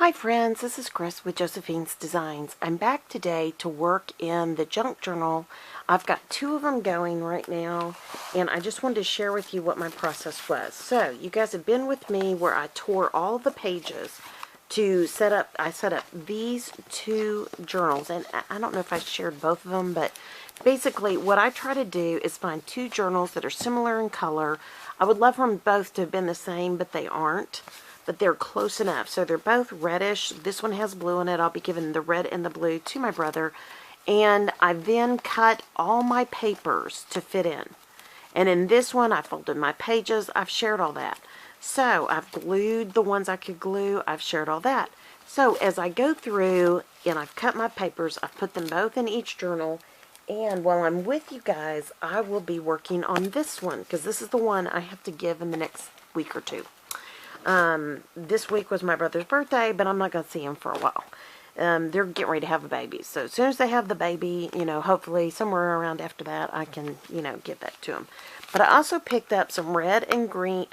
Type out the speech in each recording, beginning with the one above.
Hi friends, this is Chris with Josephine's Designs. I'm back today to work in the junk journal. I've got two of them going right now, and I just wanted to share with you what my process was. So, you guys have been with me where I tore all the pages to set up, I set up these two journals, and I don't know if I shared both of them, but basically what I try to do is find two journals that are similar in color. I would love for them both to have been the same, but they aren't. But they're close enough. So they're both reddish. This one has blue in it. I'll be giving the red and the blue to my brother. And I then cut all my papers to fit in. And in this one, I folded my pages. I've shared all that. So I've glued the ones I could glue. I've shared all that. So as I go through and I've cut my papers, I've put them both in each journal. And while I'm with you guys, I will be working on this one, because this is the one I have to give in the next week or two. This week was my brother's birthday, but I'm not going to see him for a while. They're getting ready to have a baby. So as soon as they have the baby, hopefully somewhere around after that, I can, give that to him. But I also picked up some red and blue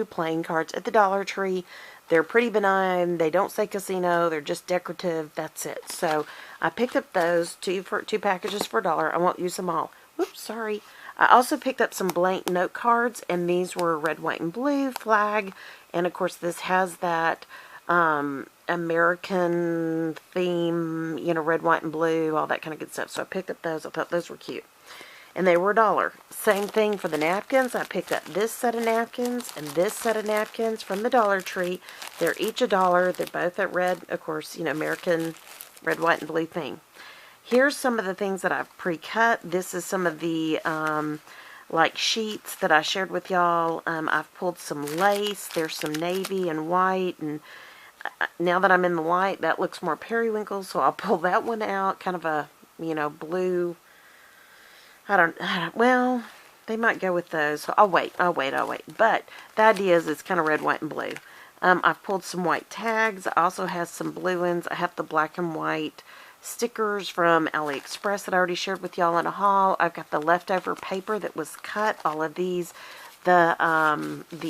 playing cards at the Dollar Tree. They're pretty benign. They don't say casino. They're just decorative. That's it. So I picked up those two packages for $1. I won't use them all. Whoops, sorry. I also picked up some blank note cards, and these were red, white, and blue flag. And of course, this has that American theme, red, white, and blue, all that kind of good stuff. So I picked up those. I thought those were cute. And they were $1. Same thing for the napkins. I picked up this set of napkins and this set of napkins from the Dollar Tree. They're each $1. They're both at red, of course, American red, white, and blue theme. Here's some of the things that I've pre-cut. This is some of the, sheets that I shared with y'all. I've pulled some lace. There's some navy and white. And now that I'm in the light, that looks more periwinkle, so I'll pull that one out. Kind of a, blue. Well, they might go with those. So I'll wait. But the idea is it's kind of red, white, and blue. I've pulled some white tags. I also have some blue ones. I have the black and white stickers from AliExpress that I already shared with y'all in a haul. I've got the leftover paper that was cut, all of these. The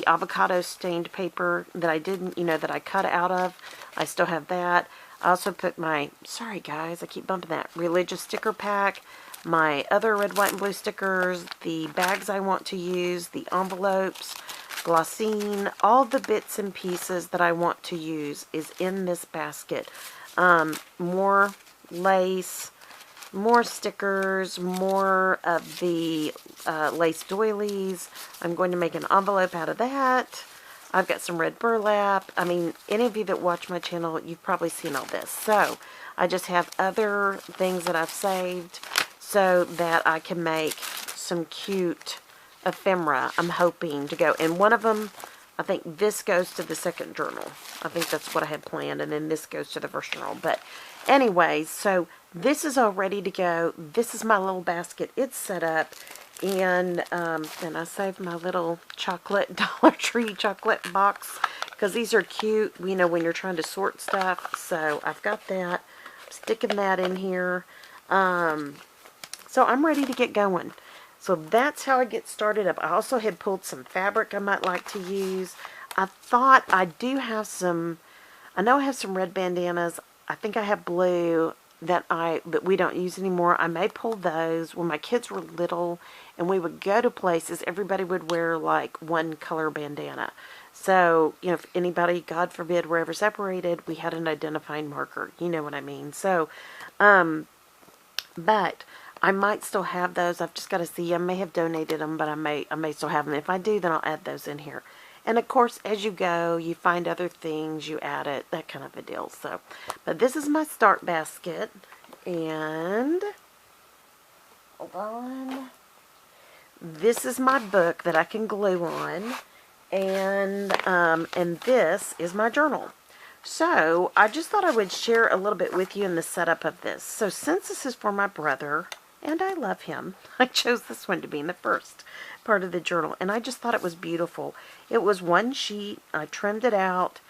avocado stained paper that I didn't, that I cut out of. I still have that. I also put my, sorry guys, I keep bumping that, religious sticker pack, my other red, white, and blue stickers, the bags I want to use, the envelopes, glossine, all the bits and pieces that I want to use is in this basket. More lace, more stickers, more of the lace doilies. I'm going to make an envelope out of that. I've got some red burlap. I mean, any of you that watch my channel, you've probably seen all this. So, I just have other things that I've saved so that I can make some cute ephemera, I'm hoping to go. And one of them, I think this goes to the second journal. I think that's what I had planned, and then this goes to the first journal. But anyways, so this is all ready to go. This is my little basket. It's set up, and I saved my little chocolate Dollar Tree chocolate box because these are cute, when you're trying to sort stuff. So I've got that. I'm sticking that in here. So I'm ready to get going. So that's how I get started up. I also had pulled some fabric I might like to use. I thought I do have some, I know I have some red bandanas. I think I have blue that we don't use anymore. I may pull those. When my kids were little and we would go to places, everybody would wear like one color bandana. So, if anybody, God forbid, were ever separated, we had an identifying marker. You know what I mean? So, but I might still have those. I've just got to see. I may have donated them, but I may still have them. If I do, then I'll add those in here. And of course, as you go, you find other things, you add it, that kind of a deal. So, but this is my start basket, and hold on. This is my book that I can glue on, and this is my journal. So, I just thought I would share a little bit with you in the setup of this. So, since this is for my brother, and I love him, I chose this one to be in the first part of the journal, and I just thought it was beautiful. It was one sheet. I trimmed it out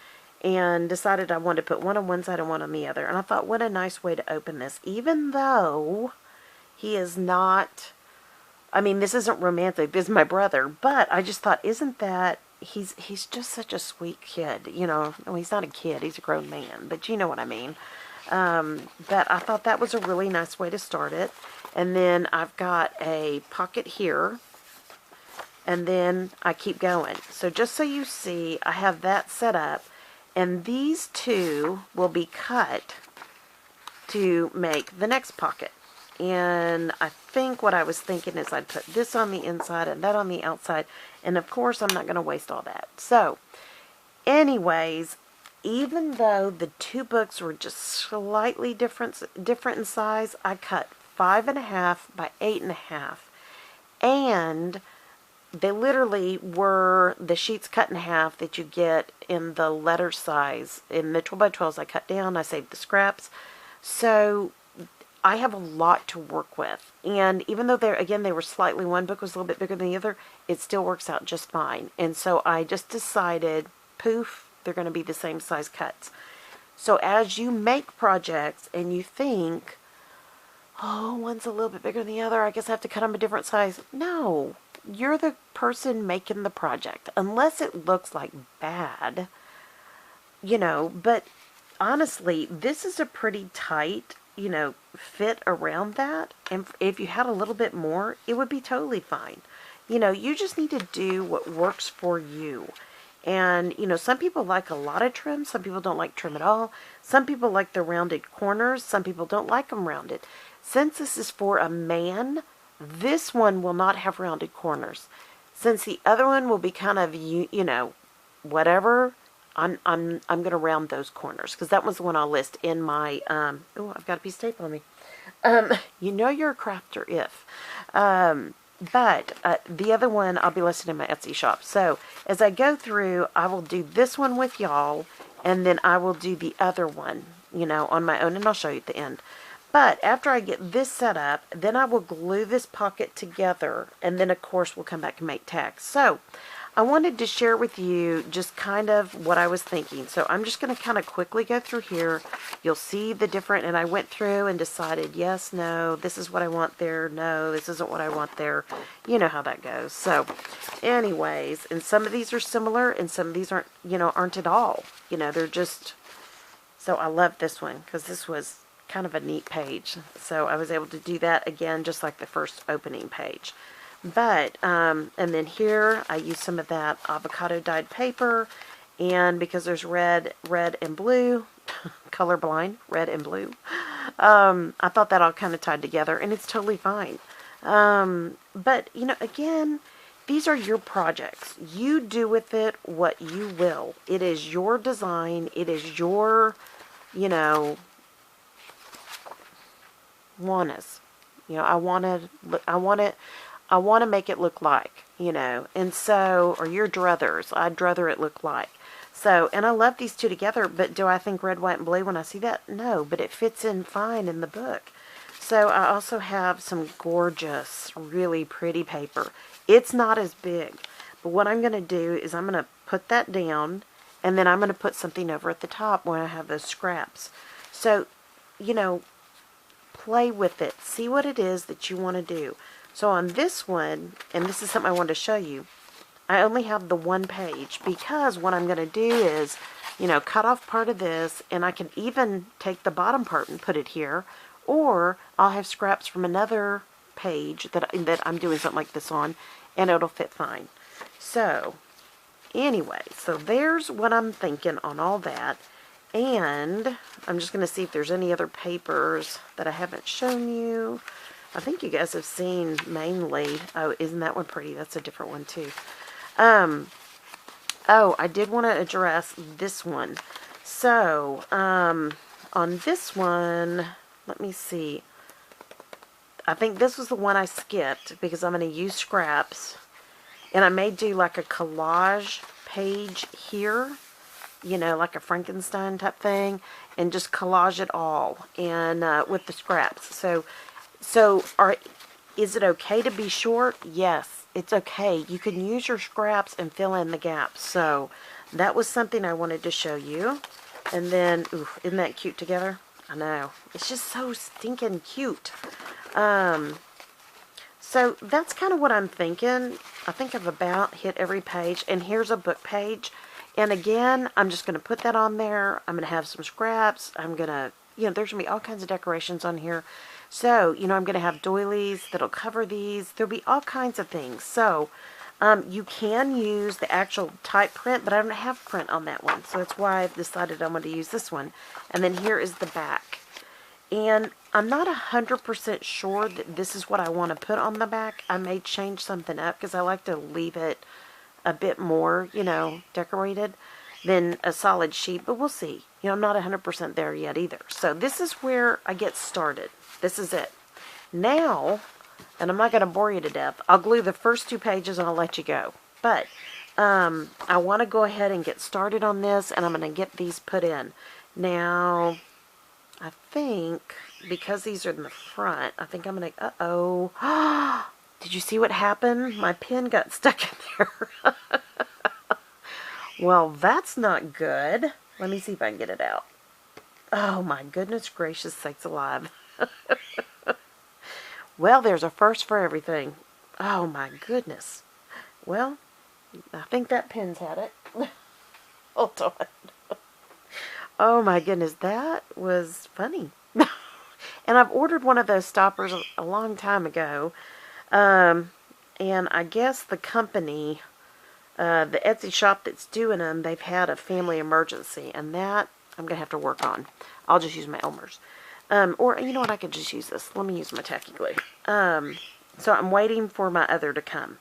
and decided I wanted to put one on one side and one on the other. And I thought, what a nice way to open this. Even though he is not, I mean, this isn't romantic. This is my brother, but I just thought, isn't that he's just such a sweet kid. You know, no, he's not a kid. He's a grown man. But you know what I mean. But I thought that was a really nice way to start it. And then I've got a pocket here. And then I keep going. So just so you see, I have that set up. And these two will be cut to make the next pocket. And I think what I was thinking is I'd put this on the inside and that on the outside. And of course, I'm not going to waste all that. So, anyways, even though the two books were just slightly different in size, I cut 5.5 by 8.5. And they literally were the sheets cut in half that you get in the letter size. In the 12 by 12s I cut down, I saved the scraps. So I have a lot to work with. And even though they were slightly, one book was a little bit bigger than the other, it still works out just fine. And so I just decided, poof, they're going to be the same size cuts. So as you make projects and you think, oh, one's a little bit bigger than the other, I guess I have to cut them a different size. No, you're the person making the project. Unless it looks like bad, you know, but honestly, this is a pretty tight, you know, fit around that. And if you had a little bit more, it would be totally fine. You know, you just need to do what works for you. And, you know, some people like a lot of trim. Some people don't like trim at all. Some people like the rounded corners. Some people don't like them rounded. Since this is for a man, this one will not have rounded corners. Since the other one will be kind of, you know, whatever, I'm going to round those corners. Because that was the one I'll list in my, oh, I've got a piece of tape on me. You know you're a crafter if. But the other one I'll be listed in my Etsy shop. So as I go through, I will do this one with y'all. And then I will do the other one, you know, on my own. And I'll show you at the end. But after I get this set up, then I will glue this pocket together. And then, of course, we'll come back and make tags. So I wanted to share with you just kind of what I was thinking. So I'm just going to kind of quickly go through here. You'll see the different, and I went through and decided, yes, no, this is what I want there. No, this isn't what I want there. You know how that goes. So anyways, and some of these are similar and some of these aren't, you know, aren't at all. You know, they're just, so I love this one because this was kind of a neat page. So I was able to do that again, just like the first opening page. But, and then here I used some of that avocado dyed paper, and because there's red and blue, colorblind, red and blue, I thought that all kind of tied together, and it's totally fine. But, you know, again, these are your projects. You do with it what you will. It is your design. It is your, you know, want-us. You know, I want to make it look like, you know, and so, or your druthers, I'd druther it look like. So, and I love these two together, but do I think red, white, and blue when I see that? No, but it fits in fine in the book. So I also have some gorgeous, really pretty paper. It's not as big, but what I'm going to do is I'm going to put that down, and then I'm going to put something over at the top when I have those scraps. So, you know, play with it. See what it is that you want to do. So on this one, and this is something I wanted to show you, I only have the one page because what I'm going to do is, you know, cut off part of this, and I can even take the bottom part and put it here, or I'll have scraps from another page that I'm doing something like this on, and it'll fit fine. So, anyway, so there's what I'm thinking on all that. And I'm just going to see if there's any other papers that I haven't shown you. I think you guys have seen mainly. Oh, isn't that one pretty? That's a different one too. Oh, I did want to address this one. So, on this one, let me see. I think this was the one I skipped because I'm going to use scraps. And I may do like a collage page here. You know, like a Frankenstein type thing, and just collage it all, and with the scraps. So is it okay to be short? Yes, it's okay. You can use your scraps and fill in the gaps. So that was something I wanted to show you. And then, ooh, isn't that cute together? I know. It's just so stinking cute. So that's kind of what I'm thinking. I think I've about hit every page. And here's a book page. And again, I'm just going to put that on there. I'm going to have some scraps. I'm going to, there's going to be all kinds of decorations on here. So, I'm going to have doilies that'll cover these. There'll be all kinds of things. So, you can use the actual type print, but I don't have print on that one. So that's why I've decided I'm going to use this one. And then here is the back. And I'm not 100% sure that this is what I want to put on the back. I may change something up because I like to leave it a bit more, decorated than a solid sheet. But we'll see. I'm not 100% there yet either. So this is where I get started. This is it. Now, and I'm not going to bore you to death, I'll glue the first 2 pages and I'll let you go. But I want to go ahead and get started on this, and I'm going to get these put in. Now, I think, because these are in the front, I think I'm going to, uh-oh. Did you see what happened? My pen got stuck in there. Well, that's not good. Let me see if I can get it out. Oh, my goodness gracious sakes alive. Well, there's a first for everything. Oh, my goodness. Well, I think that pen's had it. Hold on. Oh, my goodness. That was funny. And I've ordered one of those stoppers a long time ago. And I guess the company, the Etsy shop that's doing them, they've had a family emergency. And that I'm going to have to work on. I'll just use my Elmer's. Or, you know what, I could just use this. Let me use my tacky glue. So I'm waiting for my other to come.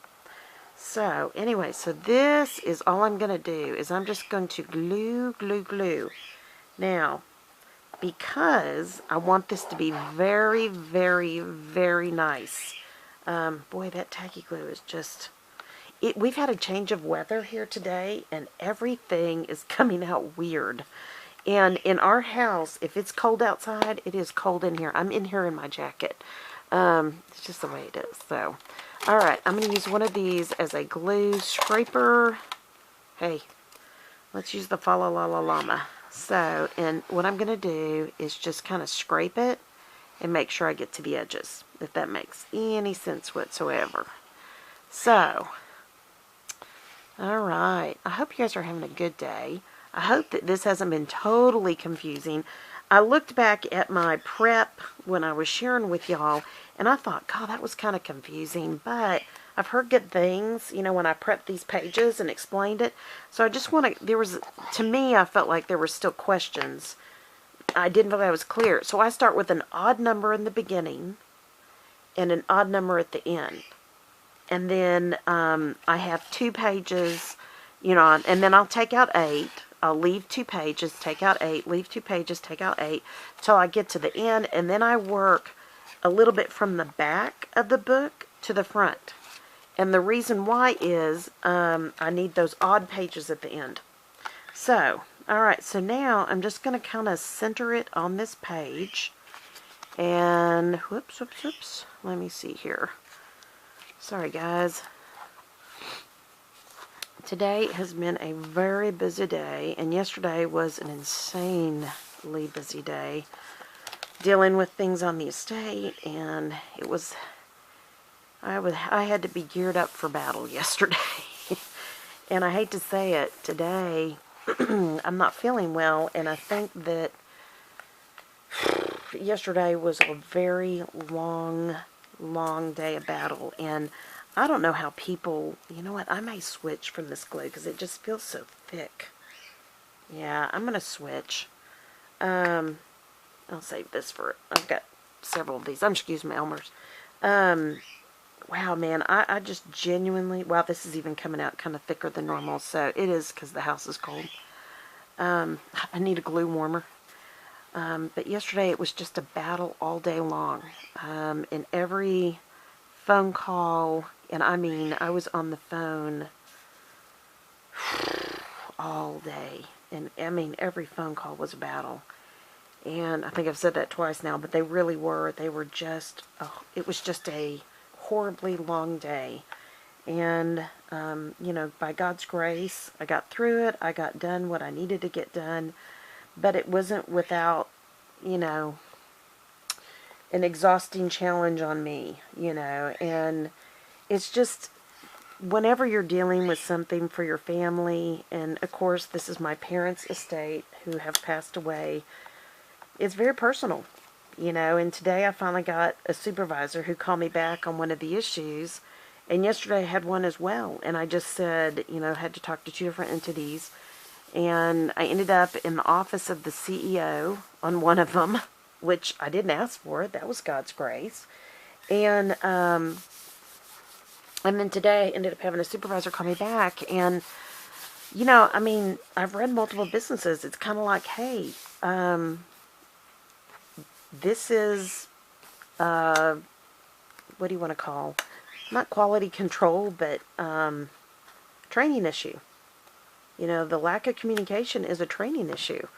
So, anyway, so this is all I'm going to do, is I'm just going to glue. Now, because I want this to be very, very, very nice. Boy, that tacky glue is just... We've had a change of weather here today, and everything is coming out weird. And in our house, if it's cold outside, it is cold in here. I'm in here in my jacket. It's just the way it is. So, alright, I'm going to use one of these as a glue scraper. Hey, let's use the Fa La La La Llama. So, and what I'm going to do is just kind of scrape it and make sure I get to the edges, if that makes any sense whatsoever. So, alright, I hope you guys are having a good day. I hope that this hasn't been totally confusing. I looked back at my prep when I was sharing with y'all, and I thought, God, that was kind of confusing, but I've heard good things, when I prepped these pages and explained it. So I just want to, to me, I felt like there were still questions. I didn't feel like I was clear. So I start with an odd number in the beginning and an odd number at the end. And then I have 2 pages, and then I'll take out 8. I'll leave 2 pages, take out 8, leave 2 pages, take out 8, till I get to the end, and then I work a little bit from the back of the book to the front. And the reason why is I need those odd pages at the end. So, alright, so now I'm just going to kind of center it on this page. And, whoops, let me see here. Sorry, guys. Today has been a very busy day, and yesterday was an insanely busy day, dealing with things on the estate, and it was, I had to be geared up for battle yesterday. And I hate to say it, today, I'm not feeling well, and I think that yesterday was a very long day of battle, and I don't know how people, you know what, I may switch from this glue because it just feels so thick. Yeah, I'm going to switch. I'll save this for it. I've got several of these. I'm just using my Elmer's. Wow, man, I just genuinely, wow, this is even coming out kind of thicker than normal, so it is because the house is cold. I need a glue warmer. But yesterday it was just a battle all day long. In every phone call, and I mean, I was on the phone all day. And I mean, every phone call was a battle. And I think I've said that twice now, but they really were. They were just, it was just a horribly long day. And, by God's grace, I got through it. I got done what I needed to get done. But it wasn't without, an exhausting challenge on me, you know, and it's just whenever you're dealing with something for your family, and of course this is my parents' estate who have passed away, it's very personal, you know, and today I finally got a supervisor who called me back on one of the issues, and yesterday I had one as well, and I just said, you know, I had to talk to 2 different entities, and I ended up in the office of the CEO on one of them, which I didn't ask for. That was God's grace. And then today I ended up having a supervisor call me back. And, you know, I mean, I've read multiple businesses. It's kind of like, hey, this is, what do you want to call? Not quality control, but training issue. You know, the lack of communication is a training issue.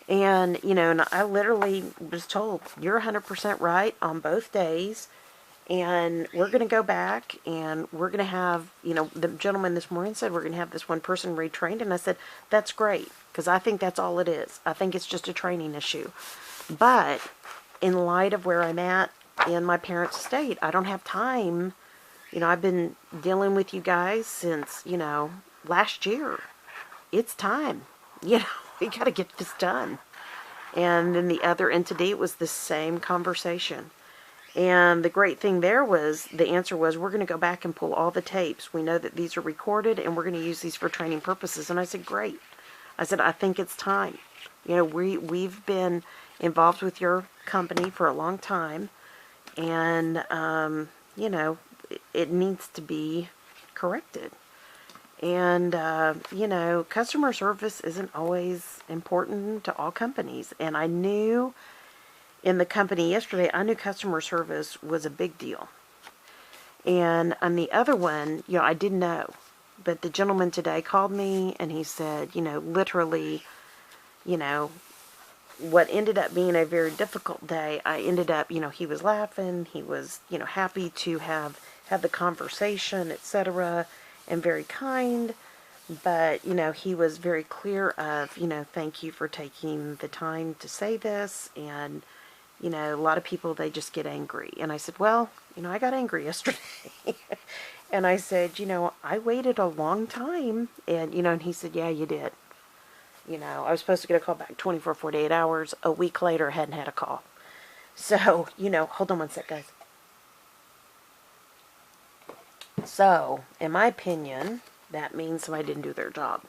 And, you know, and I literally was told, you're 100% right on both days. And we're going to go back and we're going to have, you know, the gentleman this morning said we're going to have this one person retrained. And I said, that's great, because I think that's all it is. I think it's just a training issue. But in light of where I'm at in my parents' estate, I don't have time. You know, I've been dealing with you guys since, you know, last year. It's time. You know, we got to get this done. And then the other entity, it was the same conversation. And the great thing there was, the answer was, we're going to go back and pull all the tapes. We know that these are recorded and we're going to use these for training purposes. And I said, great. I said, I think it's time. You know, we've been involved with your company for a long time. And, you know, it needs to be corrected. And, you know, customer service isn't always important to all companies. And I knew in the company yesterday, I knew customer service was a big deal. And on the other one, you know, I didn't know. But the gentleman today called me and he said, you know, literally, you know, what ended up being a very difficult day, I ended up, you know, he was laughing, he was, you know, happy to have had the conversation, etc., and very kind. But, you know, he was very clear of, you know, thank you for taking the time to say this. And, you know, a lot of people, they just get angry. And I said, well, you know, I got angry yesterday. And I said, you know, I waited a long time. And, you know, and he said, yeah, you did. You know, I was supposed to get a call back 24, 48 hours. A week later, I hadn't had a call. So, you know, hold on one sec, guys. So, in my opinion, that means somebody didn't do their job.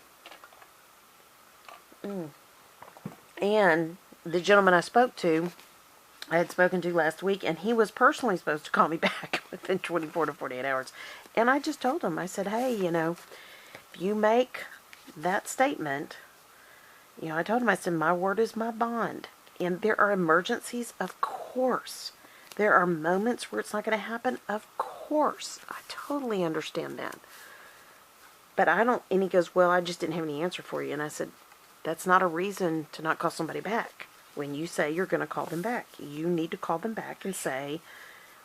And the gentleman I had spoken to last week, and he was personally supposed to call me back within 24 to 48 hours. And I just told him, I said, hey, you know, if you make that statement, you know, I told him, I said, my word is my bond. And there are emergencies, of course. There are moments where it's not going to happen, of course. I totally understand that. But I don't, and he goes, well, I just didn't have any answer for you. And I said, that's not a reason to not call somebody back. When you say you're going to call them back, you need to call them back and say,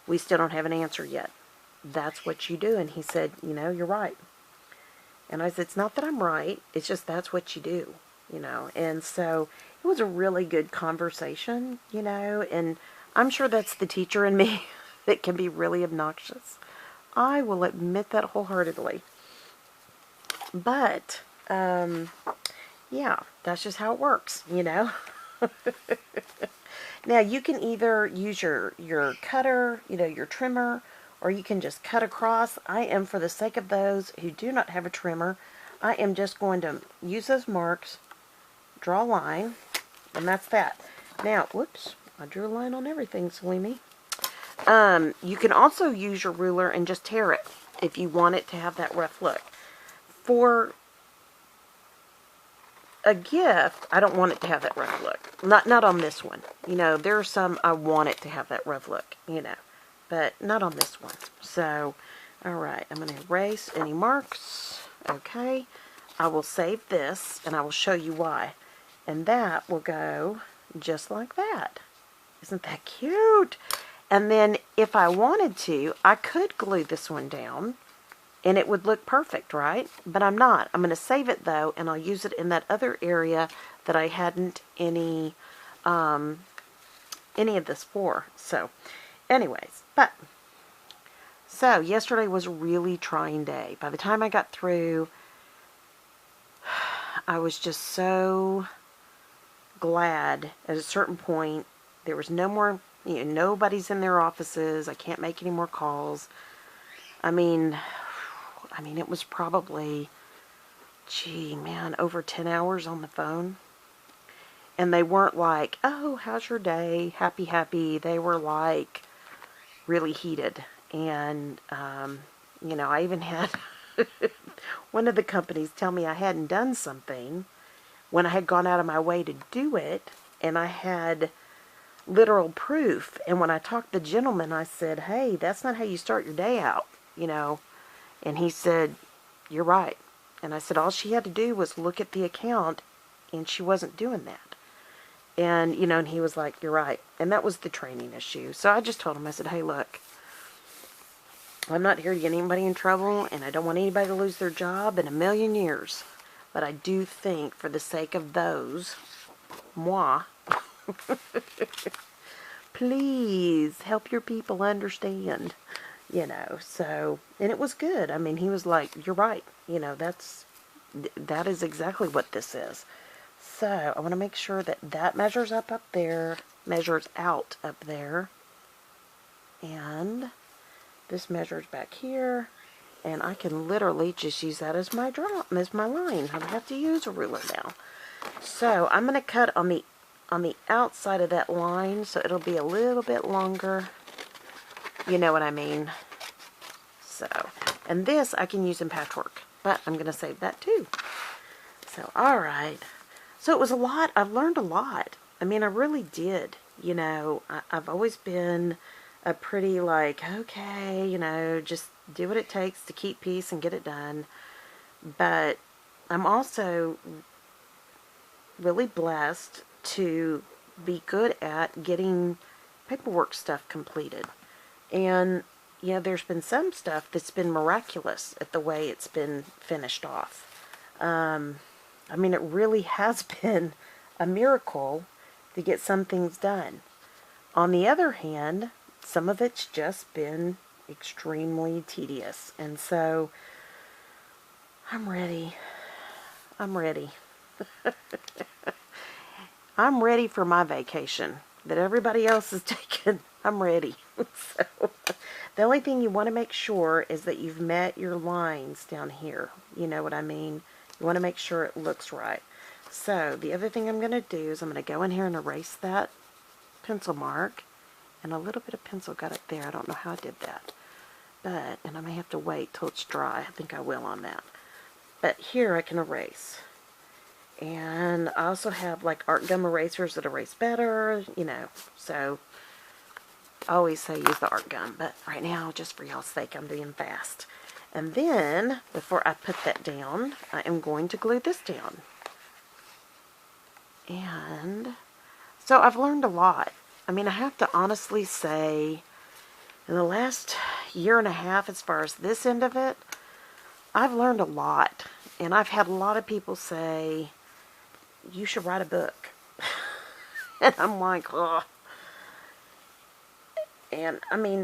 we still don't have an answer yet. That's what you do. And he said, you know, you're right. And I said, it's not that I'm right. It's just that's what you do, you know. And so it was a really good conversation, you know. And I'm sure that's the teacher in me that can be really obnoxious. I will admit that wholeheartedly. But, yeah, that's just how it works, you know. Now, you can either use your cutter, you know, your trimmer, or you can just cut across. I am, for the sake of those who do not have a trimmer, I am just going to use those marks, draw a line, and that's that. Now, whoops, I drew a line on everything, silly me. You can also use your ruler and just tear it if you want it to have that rough look. For a gift, I don't want it to have that rough look. Not on this one. You know, there are some I want it to have that rough look, you know. But not on this one. So, alright, I'm going to erase any marks. Okay. I will save this, and I will show you why. And that will go just like that. Isn't that cute? And then, if I wanted to, I could glue this one down. And it would look perfect, right? But I'm not. I'm going to save it, though, and I'll use it in that other area that I hadn't any any of this for. So, anyways, so yesterday was a really trying day. By the time I got through, I was just so glad at a certain point there was no more, nobody's in their offices. I can't make any more calls. I mean, it was probably, gee, man, over 10 hours on the phone. And they weren't like, oh, how's your day? Happy, happy. They were like really heated. And, I even had one of the companies tell me I hadn't done something when I had gone out of my way to do it, and I had literal proof. And when I talked to the gentleman, I said, hey, that's not how you start your day out, And he said, you're right. And I said, all she had to do was look at the account, and she wasn't doing that. And, and he was like, you're right. And that was the training issue. So I just told him, I said, hey, look, I'm not here to get anybody in trouble, and I don't want anybody to lose their job in a million years. But I do think, for the sake of those, moi, please help your people understand, So, and it was good. I mean, he was like, you're right. That is exactly what this is. So, I want to make sure that that measures up there, measures out up there. And this measures back here. And I can literally just use that as my line. I don't have to use a ruler now. So, I'm going to cut on the outside of that line, so it'll be a little bit longer. You know what I mean? So, and this I can use in Patchwork, but I'm going to save that too. So, alright. So it was a lot. I've learned a lot. I mean, I really did. I've always been a pretty okay, just do what it takes to keep peace and get it done. But I'm also really blessed to be good at getting paperwork stuff completed. And, there's been some stuff that's been miraculous at the way it's been finished off. It really has been a miracle to get some things done. On the other hand, some of it's just been extremely tedious. And so, I'm ready. I'm ready. I'm ready for my vacation that everybody else is taking. I'm ready. So, the only thing you want to make sure is that you've met your lines down here. You know what I mean? You want to make sure it looks right. So, the other thing I'm going to do is I'm going to go in here and erase that pencil mark. And a little bit of pencil got up there. I don't know how I did that. And I may have to wait till it's dry. I think I will on that. But here I can erase. And I also have like art gum erasers that erase better, So, I always say use the art gum. But right now, just for y'all's sake, I'm being fast. And then, before I put that down, I am going to glue this down. And so I've learned a lot. I have to honestly say, in the last year and a half, as far as this end of it, I've learned a lot. And I've had a lot of people say, you should write a book. And I'm like, ugh. And,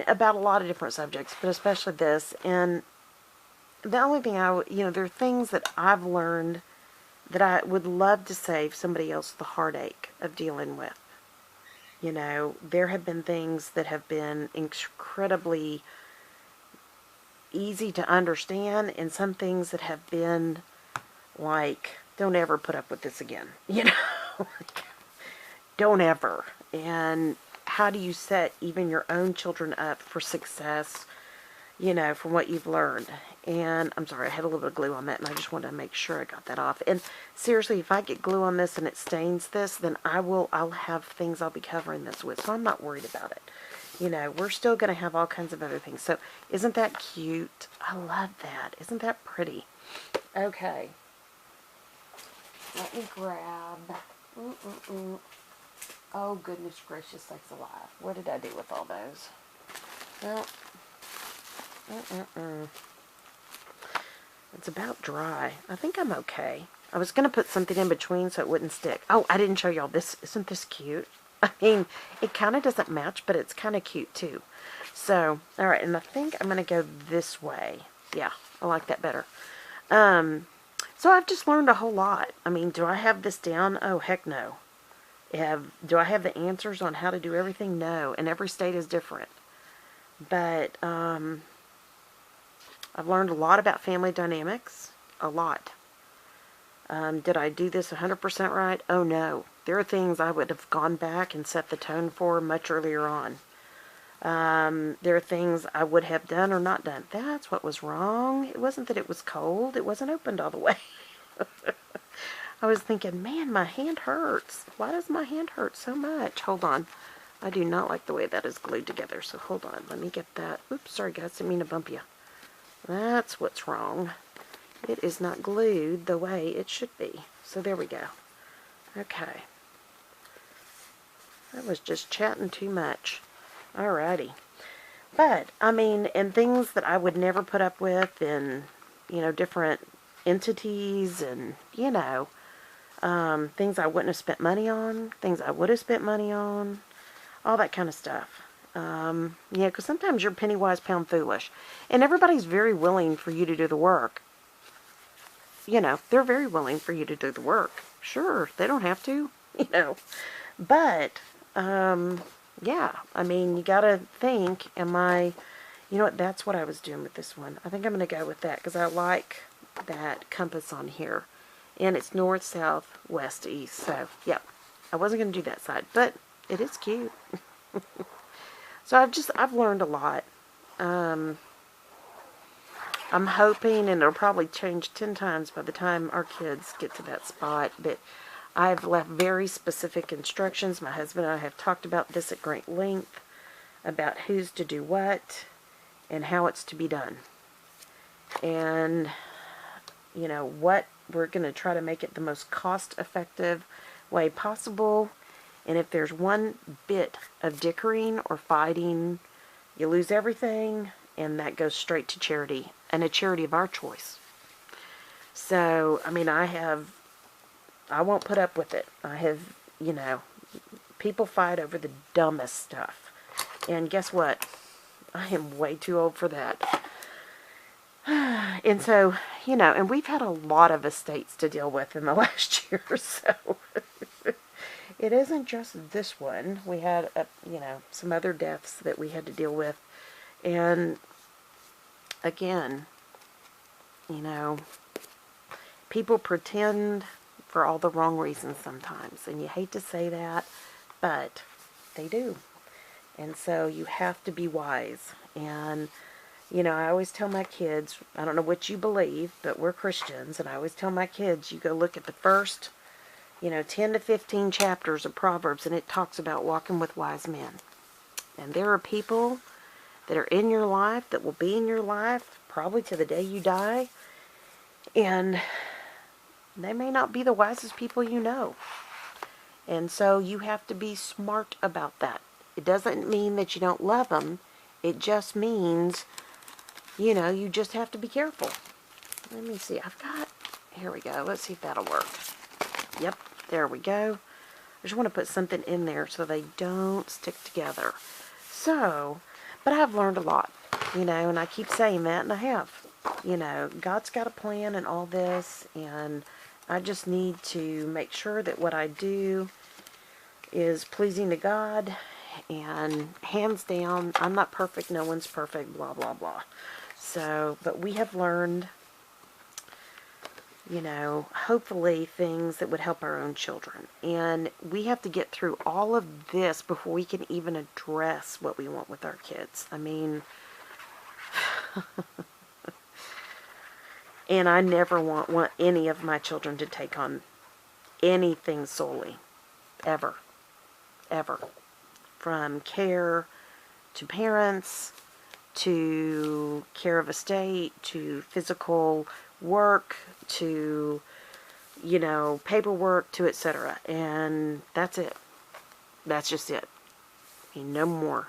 about a lot of different subjects, but especially this. And the only thing there are things that I've learned that I would love to save somebody else the heartache of dealing with. There have been things that have been incredibly easy to understand, and some things that have been like, don't ever put up with this again. Don't ever. And how do you set even your own children up for success, from what you've learned? And I'm sorry, I had a little bit of glue on that, and I just wanted to make sure I got that off. And seriously, if I get glue on this and it stains this, then I'll have things I'll be covering this with, so I'm not worried about it. We're still going to have all kinds of other things. So, isn't that cute? I love that. Isn't that pretty? Okay. Let me grab... Oh, goodness gracious sakes alive. What did I do with all those? Well... It's about dry. I think I'm okay. I was going to put something in between so it wouldn't stick. Oh, I didn't show y'all this. Isn't this cute? I mean, it kind of doesn't match, but it's kind of cute too. So, all right, and I think I'm going to go this way. Yeah, I like that better. So I've just learned a whole lot. I mean, do I have this down? Oh, heck no. Do I have the answers on how to do everything? No, and every state is different. But I've learned a lot about family dynamics. A lot. Did I do this 100% right? Oh no. There are things I would have gone back and set the tone for much earlier on. There are things I would have done or not done. That's what was wrong. It wasn't that it was cold. It wasn't opened all the way. I was thinking, man, my hand hurts. Why does my hand hurt so much? Hold on. I do not like the way that is glued together. So hold on. Let me get that. Oops, sorry guys. Didn't mean to bump you. That's what's wrong. It is not glued the way it should be. So there we go. Okay. I was just chatting too much. Alrighty. But, I mean, and things that I would never put up with in, you know, different entities and, you know, things I wouldn't have spent money on, things I would have spent money on, all that kind of stuff. Yeah, because sometimes you're penny wise, pound foolish. And everybody's very willing for you to do the work. You know, they're very willing for you to do the work. Sure, they don't have to, you know. But, yeah, I mean, you gotta think, you know what, that's what I was doing with this one. I think I'm going to go with that, because I like that compass on here. And it's north, south, west, east, so, yeah. I wasn't going to do that side, but it is cute. So I've learned a lot. I'm hoping, and it'll probably change 10 times by the time our kids get to that spot, but I've left very specific instructions. My husband and I have talked about this at great length, about who's to do what, and how it's to be done. And, you know, what we're going to try to make it the most cost-effective way possible. And if there's one bit of dickering or fighting, you lose everything, and that goes straight to charity, and a charity of our choice. So, I mean, I won't put up with it. I have, you know, people fight over the dumbest stuff. And guess what? I am way too old for that. And so, you know, and we've had a lot of estates to deal with in the last year or so. It isn't just this one. We had, you know, some other deaths that we had to deal with. And again, you know, people pretend for all the wrong reasons sometimes. And you hate to say that, but they do. And so you have to be wise. And, you know, I always tell my kids, I don't know what you believe, but we're Christians. And I always tell my kids, you go look at the first, you know, 10 to 15 chapters of Proverbs, and it talks about walking with wise men. And there are people that are in your life, that will be in your life, probably to the day you die. And they may not be the wisest people you know. And so you have to be smart about that. It doesn't mean that you don't love them. It just means, you know, you just have to be careful. Let me see. Here we go. Let's see if that'll work. Yep, there we go. I just want to put something in there so they don't stick together. So, but I've learned a lot, you know, and I keep saying that, and I have. You know, God's got a plan in all this, and I just need to make sure that what I do is pleasing to God, and hands down, I'm not perfect, no one's perfect, blah, blah, blah. So, but we have learned, you know, hopefully things that would help our own children. And we have to get through all of this before we can even address what we want with our kids. I mean, and I never want any of my children to take on anything solely. Ever. Ever. From care to parents, to care of estate, to physical work, to, you know, paperwork, to etc. And that's it. That's just it. I mean, no more.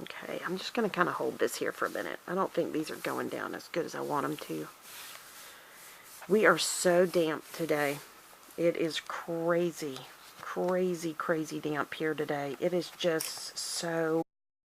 Okay, I'm just going to kind of hold this here for a minute. I don't think these are going down as good as I want them to. We are so damp today. It is crazy. crazy, crazy damp here today. It is just so